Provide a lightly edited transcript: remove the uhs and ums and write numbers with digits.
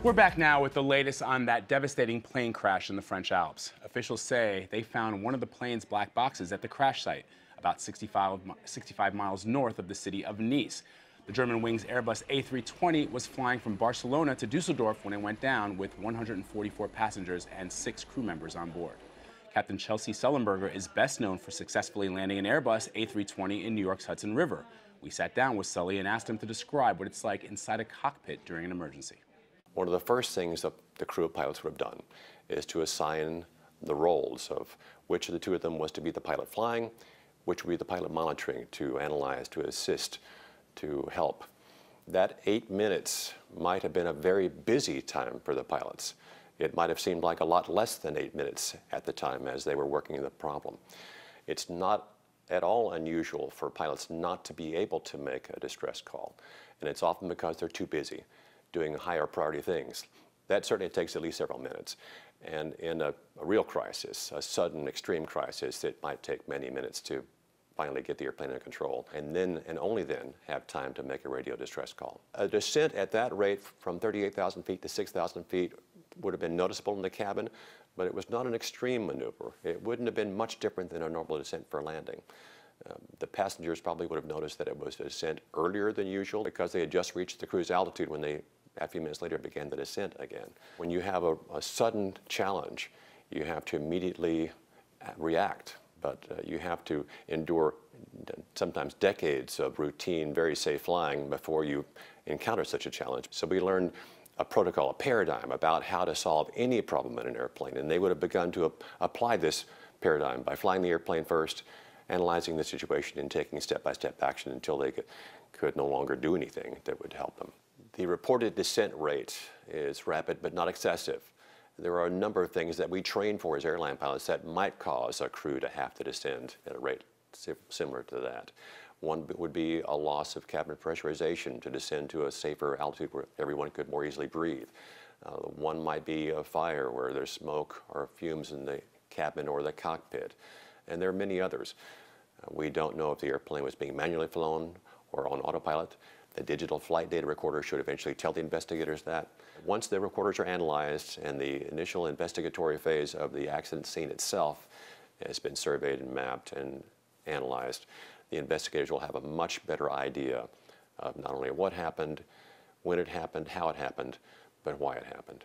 We're back now with the latest on that devastating plane crash in the French Alps. Officials say they found one of the plane's black boxes at the crash site, about 65 miles north of the city of Nice. The Germanwings Airbus A320 was flying from Barcelona to Dusseldorf when it went down with 144 passengers and 6 crew members on board. Captain Chesley Sullenberger is best known for successfully landing an Airbus A320 in New York's Hudson River. We sat down with Sully and asked him to describe what it's like inside a cockpit during an emergency. One of the first things that the crew of pilots would have done is to assign the roles of which of the two of them was to be the pilot flying, which would be the pilot monitoring, to analyze, to assist, to help. That 8 minutes might have been a very busy time for the pilots. It might have seemed like a lot less than 8 minutes at the time as they were working the problem. It's not at all unusual for pilots not to be able to make a distress call, and it's often because they're too busy doing higher priority things. That certainly takes at least several minutes. And in a real crisis, a sudden extreme crisis, it might take many minutes to finally get the airplane under control, and then, and only then, have time to make a radio distress call. A descent at that rate from 38,000 feet to 6,000 feet would have been noticeable in the cabin, but it was not an extreme maneuver. It wouldn't have been much different than a normal descent for landing. The passengers probably would have noticed that it was a descent earlier than usual because they had just reached the cruise altitude when they, a few minutes later, began the descent again. When you have a sudden challenge, you have to immediately react, but you have to endure sometimes decades of routine, very safe flying before you encounter such a challenge. So we learned a protocol, a paradigm about how to solve any problem in an airplane, and they would have begun to apply this paradigm by flying the airplane first, analyzing the situation, and taking step-by-step action until they could no longer do anything that would help them. The reported descent rate is rapid but not excessive. There are a number of things that we train for as airline pilots that might cause a crew to have to descend at a rate similar to that. One would be a loss of cabin pressurization to descend to a safer altitude where everyone could more easily breathe. One might be a fire where there's smoke or fumes in the cabin or the cockpit. And there are many others. We don't know if the airplane was being manually flown or on autopilot. The digital flight data recorder should eventually tell the investigators that. Once the recorders are analyzed and the initial investigatory phase of the accident scene itself has been surveyed and mapped and analyzed, the investigators will have a much better idea of not only what happened, when it happened, how it happened, but why it happened.